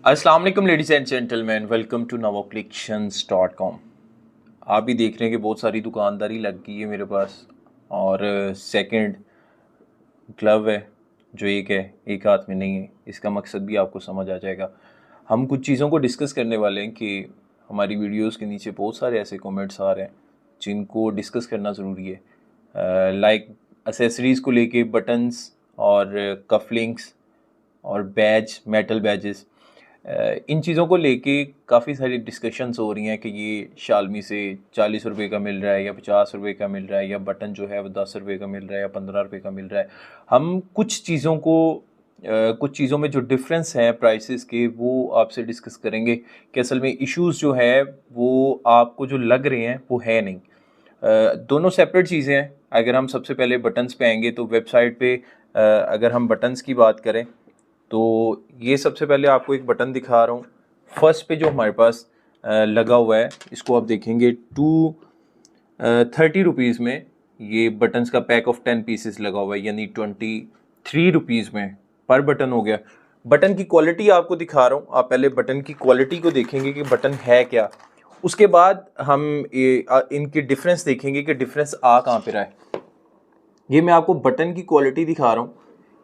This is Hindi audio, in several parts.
अस्सलाम वालेकुम ladies and gentleman, welcome to navacollections.com। आप भी देख रहे हैं कि बहुत सारी दुकानदारी लग गई है मेरे पास। और सेकंड ग्लव है जो एक हाथ में नहीं है। इसका मकसद भी आपको समझ आ जाएगा। हम कुछ चीज़ों को डिस्कस करने वाले हैं कि हमारी वीडियोस के नीचे बहुत सारे ऐसे कमेंट्स आ रहे हैं जिनको डिस्कस करना ज़रूरी है। लाइक एसेसरीज़ को लेके बटन्स और कफलिंग्स और बैज, मेटल बैजेस, इन चीज़ों को लेके काफ़ी सारी डिस्कशंस हो रही हैं कि ये शालमी से 40 रुपये का मिल रहा है या 50 रुपये का मिल रहा है, या बटन जो है वो 10 रुपये का मिल रहा है या 15 रुपये का मिल रहा है। हम कुछ चीज़ों को कुछ चीज़ों में जो डिफरेंस है प्राइसेस के, वो आपसे डिस्कस करेंगे कि असल में इश्यूज़ जो है वो आपको जो लग रहे हैं वो है नहीं। दोनों सेपरेट चीज़ें हैं। अगर हम सबसे पहले बटन्स पे आएंगे तो वेबसाइट पे अगर हम बटन्स की बात करें तो ये सबसे पहले आपको एक बटन दिखा रहा हूँ। फर्स्ट पे जो हमारे पास लगा हुआ है, इसको आप देखेंगे 30 रुपीज़ में ये बटन्स का पैक ऑफ 10 पीसेस लगा हुआ है, यानी 23 रुपीज़ में पर बटन हो गया। बटन की क्वालिटी आपको दिखा रहा हूँ। आप पहले बटन की क्वालिटी को देखेंगे कि बटन है क्या, उसके बाद हम इनकी डिफरेंस देखेंगे कि डिफरेंस आ कहाँ पे रहा है। ये मैं आपको बटन की क्वालिटी दिखा रहा हूँ।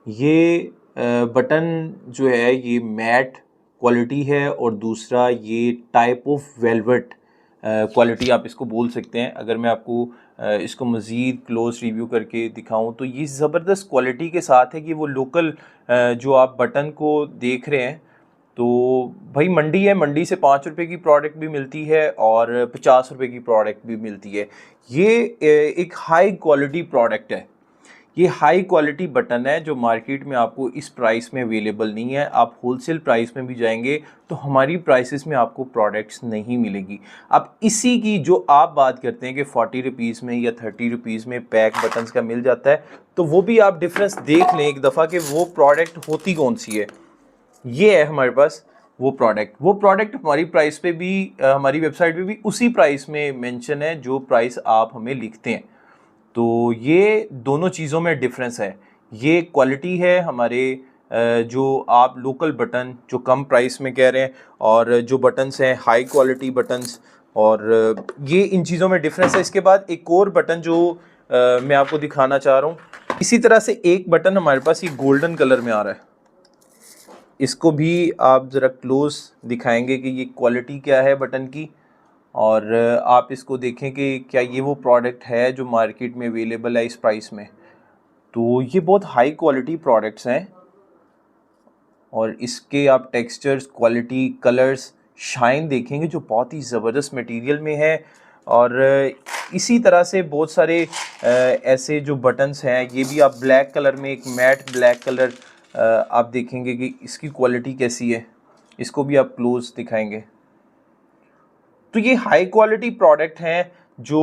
ये बटन जो है ये मैट क्वालिटी है, और दूसरा ये टाइप ऑफ वेलवेट क्वालिटी आप इसको बोल सकते हैं। अगर मैं आपको इसको मज़ीद क्लोज रिव्यू करके दिखाऊं तो ये ज़बरदस्त क्वालिटी के साथ है कि वो लोकल जो आप बटन को देख रहे हैं, तो भाई मंडी है, मंडी से 5 रुपये की प्रोडक्ट भी मिलती है और 50 रुपये की प्रोडक्ट भी मिलती है। ये एक हाई क्वालिटी प्रोडक्ट है। ये हाई क्वालिटी बटन है जो मार्केट में आपको इस प्राइस में अवेलेबल नहीं है। आप होलसेल प्राइस में भी जाएंगे तो हमारी प्राइसेस में आपको प्रोडक्ट्स नहीं मिलेगी। अब इसी की जो आप बात करते हैं कि 40 रुपीज़ में या 30 रुपीज़ में पैक बटन्स का मिल जाता है, तो वो भी आप डिफरेंस देख लें एक दफ़ा कि वो प्रोडक्ट होती कौन सी है। ये है हमारे पास वो प्रोडक्ट हमारी प्राइस पे भी हमारी वेबसाइट पे भी उसी प्राइस में मेंशन है जो प्राइस आप हमें लिखते हैं। तो ये दोनों चीज़ों में डिफरेंस है। ये क्वालिटी है हमारे जो आप लोकल बटन जो कम प्राइस में कह रहे हैं, और जो बटन्स हैं हाई क्वालिटी बटन्स, और ये इन चीज़ों में डिफरेंस है। इसके बाद एक और बटन जो मैं आपको दिखाना चाह रहा हूँ। इसी तरह से एक बटन हमारे पास ये गोल्डन कलर में आ रहा है। इसको भी आप ज़रा क्लोज दिखाएंगे कि ये क्वालिटी क्या है बटन की, और आप इसको देखें कि क्या ये वो प्रोडक्ट है जो मार्केट में अवेलेबल है इस प्राइस में। तो ये बहुत हाई क्वालिटी प्रोडक्ट्स हैं, और इसके आप टेक्सचर्स, क्वालिटी, कलर्स, शाइन देखेंगे जो बहुत ही ज़बरदस्त मटेरियल में है। और इसी तरह से बहुत सारे ऐसे जो बटन्स हैं, ये भी आप ब्लैक कलर में, एक मैट ब्लैक कलर आप देखेंगे कि इसकी क्वालिटी कैसी है। इसको भी आप क्लोज दिखाएंगे। तो ये हाई क्वालिटी प्रोडक्ट हैं जो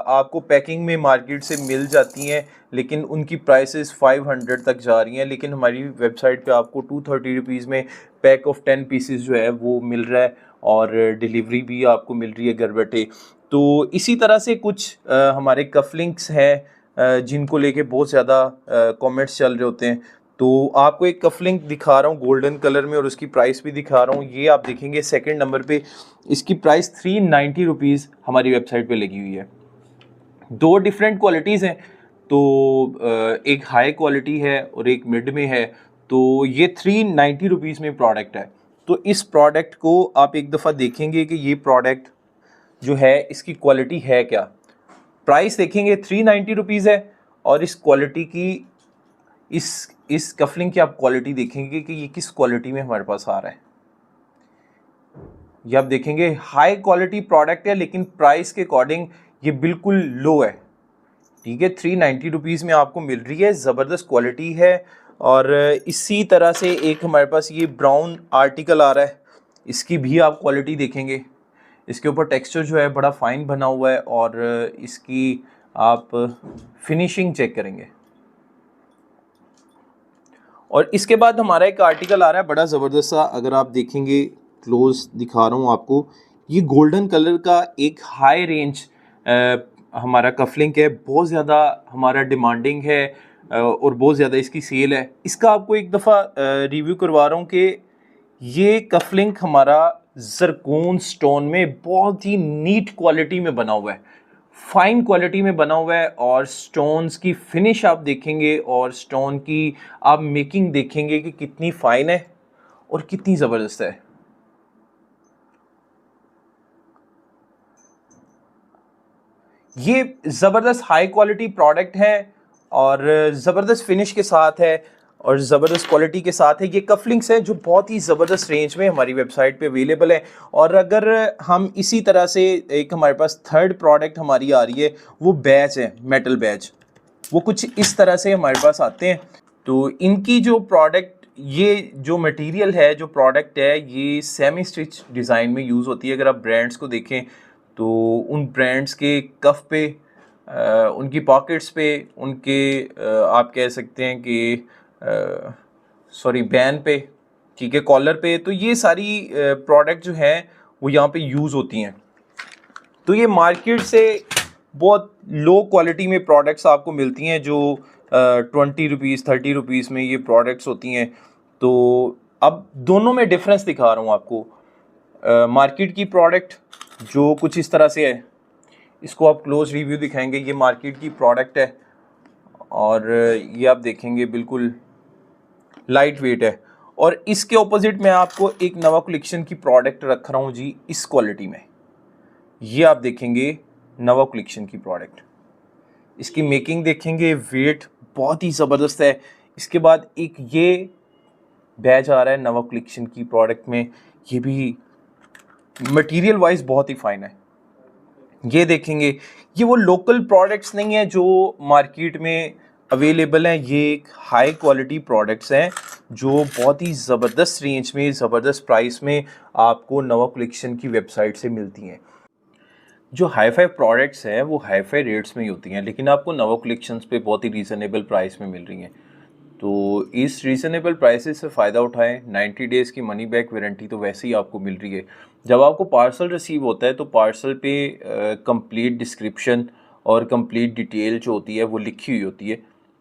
आपको पैकिंग में मार्केट से मिल जाती हैं, लेकिन उनकी प्राइसेस 500 तक जा रही हैं। लेकिन हमारी वेबसाइट पे आपको 230 रुपीज़ में पैक ऑफ 10 पीसेस जो है वो मिल रहा है, और डिलीवरी भी आपको मिल रही है घर बैठे। तो इसी तरह से कुछ हमारे कफलिंग्स हैं जिनको लेके बहुत ज़्यादा कमेंट्स चल रहे होते हैं। तो आपको एक कफलिंग दिखा रहा हूँ गोल्डन कलर में, और उसकी प्राइस भी दिखा रहा हूँ। ये आप देखेंगे सेकंड नंबर पे, इसकी प्राइस 390 रुपीज़ हमारी वेबसाइट पे लगी हुई है। दो डिफरेंट क्वालिटीज़ हैं, तो एक हाई क्वालिटी है और एक मिड में है। तो ये 390 रुपीज़ में प्रोडक्ट है। तो इस प्रोडक्ट को आप एक दफ़ा देखेंगे कि ये प्रोडक्ट जो है इसकी क्वालिटी है क्या। प्राइस देखेंगे 390 रुपीज़ है, और इस क्वालिटी की इस कफलिंग की आप क्वालिटी देखेंगे कि ये किस क्वालिटी में हमारे पास आ रहा है। ये आप देखेंगे हाई क्वालिटी प्रोडक्ट है, लेकिन प्राइस के अकॉर्डिंग ये बिल्कुल लो है। ठीक है, 390 रुपीज़ में आपको मिल रही है, ज़बरदस्त क्वालिटी है। और इसी तरह से एक हमारे पास ये ब्राउन आर्टिकल आ रहा है, इसकी भी आप क्वालिटी देखेंगे। इसके ऊपर टेक्सचर जो है बड़ा फाइन बना हुआ है, और इसकी आप फिनिशिंग चेक करेंगे। और इसके बाद हमारा एक आर्टिकल आ रहा है बड़ा ज़बरदस्त सा, अगर आप देखेंगे, क्लोज दिखा रहा हूँ आपको। ये गोल्डन कलर का एक हाई रेंज हमारा कफलिंग है, बहुत ज़्यादा हमारा डिमांडिंग है और बहुत ज़्यादा इसकी सेल है। इसका आपको एक दफ़ा रिव्यू करवा रहा हूँ कि ये कफलिंग हमारा जरकून स्टोन में बहुत ही नीट क्वालिटी में बना हुआ है, फाइन क्वालिटी में बना हुआ है। और स्टोन्स की फिनिश आप देखेंगे और स्टोन की आप मेकिंग देखेंगे कि कितनी फाइन है और कितनी ज़बरदस्त है। ये ज़बरदस्त हाई क्वालिटी प्रोडक्ट है और ज़बरदस्त फिनिश के साथ है और ज़बरदस्त क्वालिटी के साथ है। ये कफलिंग्स हैं जो बहुत ही ज़बरदस्त रेंज में हमारी वेबसाइट पे अवेलेबल है। और अगर हम इसी तरह से एक हमारे पास थर्ड प्रोडक्ट हमारी आ रही है, वो बैच है, मेटल बैच। वो कुछ इस तरह से हमारे पास आते हैं। तो इनकी जो प्रोडक्ट, ये जो मटेरियल है, जो प्रोडक्ट है, ये सेमी स्टिच डिज़ाइन में यूज़ होती है। अगर आप ब्रांड्स को देखें तो उन ब्रांड्स के कफ पे, उनकी पॉकेट्स पे, उनके आप कह सकते हैं कि सॉरी बैन पे, ठीक है, कॉलर पे, तो ये सारी प्रोडक्ट जो हैं वो यहाँ पे यूज़ होती हैं। तो ये मार्केट से बहुत लो क्वालिटी में प्रोडक्ट्स आपको मिलती हैं जो 20 रुपीज़ 30 रुपीज़ में ये प्रोडक्ट्स होती हैं। तो अब दोनों में डिफरेंस दिखा रहा हूँ आपको। मार्केट की प्रोडक्ट जो कुछ इस तरह से है, इसको आप क्लोज रिव्यू दिखाएंगे, ये मार्केट की प्रोडक्ट है और ये आप देखेंगे बिल्कुल लाइट वेट है। और इसके ऑपोजिट मैं आपको एक नवा कलेक्शन की प्रोडक्ट रख रहा हूँ जी इस क्वालिटी में। ये आप देखेंगे नवा कलेक्शन की प्रोडक्ट, इसकी मेकिंग देखेंगे, वेट बहुत ही ज़बरदस्त है। इसके बाद एक ये बैच आ रहा है नवा कलेक्शन की प्रोडक्ट में, ये भी मटेरियल वाइज बहुत ही फाइन है। ये देखेंगे, ये वो लोकल प्रोडक्ट्स नहीं है जो मार्केट में अवेलेबल हैं, ये एक हाई क्वालिटी प्रोडक्ट्स हैं जो बहुत ही ज़बरदस्त रेंज में, ज़बरदस्त प्राइस में आपको नवा कलेक्शन की वेबसाइट से मिलती हैं। जो हाई फाई प्रोडक्ट्स हैं वो हाई फाई रेट्स में ही होती हैं, लेकिन आपको नवा कलेक्शंस पे बहुत ही रीज़नेबल प्राइस में मिल रही हैं। तो इस रीज़नेबल प्राइसेस से फ़ायदा उठाएं। 90 डेज़ की मनी बैक वारंटी तो वैसे ही आपको मिल रही है। जब आपको पार्सल रिसीव होता है तो पार्सल पे कंप्लीट डिस्क्रिप्शन और कंप्लीट डिटेल जो होती है वो लिखी हुई होती है।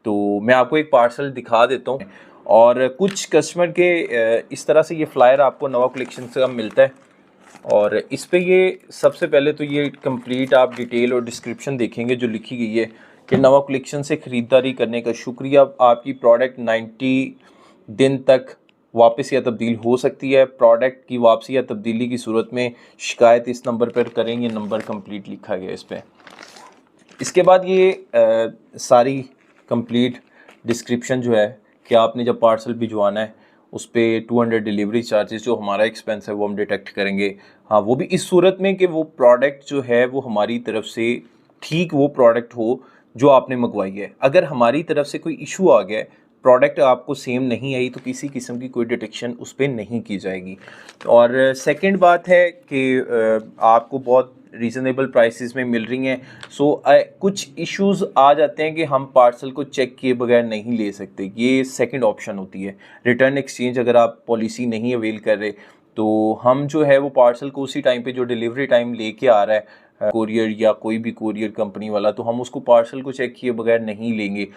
तो मैं आपको एक पार्सल दिखा देता हूँ। और कुछ कस्टमर के इस तरह से ये फ्लायर आपको नवा कलेक्शन से मिलता है और इस पे ये सबसे पहले तो ये कंप्लीट आप डिटेल और डिस्क्रिप्शन देखेंगे जो लिखी गई है कि नवा कलेक्शन से ख़रीदारी करने का शुक्रिया, आपकी प्रोडक्ट 90 दिन तक वापस या तब्दील हो सकती है। प्रोडक्ट की वापसी या तब्दीली की सूरत में शिकायत इस नंबर पर करें, ये नंबर कंप्लीट लिखा गया इस पर। इसके बाद ये सारी कंप्लीट डिस्क्रिप्शन जो है कि आपने जब पार्सल भिजवाना है उस पर 200 डिलीवरी चार्जेस जो हमारा एक्सपेंस है वो हम डिटेक्ट करेंगे। हाँ, वो भी इस सूरत में कि वो प्रोडक्ट जो है वो हमारी तरफ से ठीक वो प्रोडक्ट हो जो आपने मंगवाई है। अगर हमारी तरफ से कोई इशू आ गया है, प्रोडक्ट आपको सेम नहीं आई, तो किसी किस्म की कोई डिटेक्शन उस पर नहीं की जाएगी। और सेकंड बात है कि आपको बहुत रीज़नेबल प्राइसेस में मिल रही हैं। सो कुछ इश्यूज़ आ जाते हैं कि हम पार्सल को चेक किए बगैर नहीं ले सकते, ये सेकंड ऑप्शन होती है। रिटर्न एक्सचेंज अगर आप पॉलिसी नहीं अवेल कर रहे तो हम जो है वो पार्सल को उसी टाइम पे जो डिलीवरी टाइम लेके आ रहा है कोरियर या कोई भी कोरियर कंपनी वाला, तो हम उसको पार्सल को चेक किए बगैर नहीं लेंगे।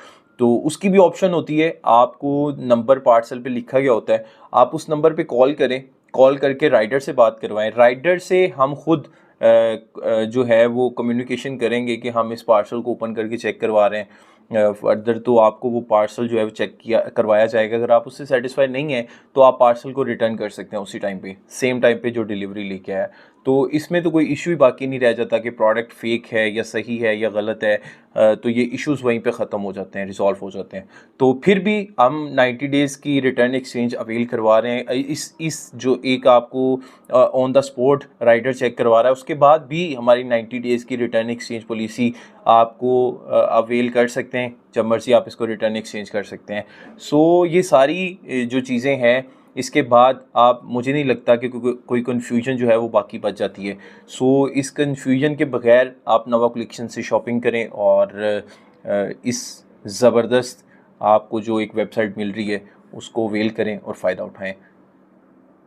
तो उसकी भी ऑप्शन होती है, आपको नंबर पार्सल पे लिखा गया होता है, आप उस नंबर पे कॉल करें, कॉल करके राइडर से बात करवाएं। राइडर से हम खुद जो है वो कम्युनिकेशन करेंगे कि हम इस पार्सल को ओपन करके चेक करवा रहे हैं। फर्दर तो आपको वो पार्सल जो है वो चेक किया करवाया जाएगा। अगर आप उससे सेटिस्फाई नहीं है तो आप पार्सल को रिटर्न कर सकते हैं उसी टाइम पे, सेम टाइम पे जो डिलीवरी लेके आया। तो इसमें तो कोई इशू ही बाकी नहीं रह जाता कि प्रोडक्ट फेक है या सही है या गलत है। तो ये इश्यूज़ वहीं पे ख़त्म हो जाते हैं, रिजॉल्व हो जाते हैं। तो फिर भी हम 90 डेज़ की रिटर्न एक्सचेंज अवेल करवा रहे हैं। इस जो एक आपको on the spot rider check करवा रहा है, उसके बाद भी हमारी 90 डेज़ की रिटर्न एक्सचेंज पॉलिसी आपको अवेल कर सकते हैं। जब मर्ज़ी आप इसको रिटर्न एक्सचेंज कर सकते हैं। सो ये सारी जो चीज़ें हैं, इसके बाद आप, मुझे नहीं लगता कि कोई कन्फ्यूजन जो है वो बाकी बच जाती है। सो इस कन्फ्यूजन के बगैर आप नवा कलेक्शन से शॉपिंग करें और इस ज़बरदस्त आपको जो एक वेबसाइट मिल रही है उसको अवेल करें और फ़ायदा उठाएं।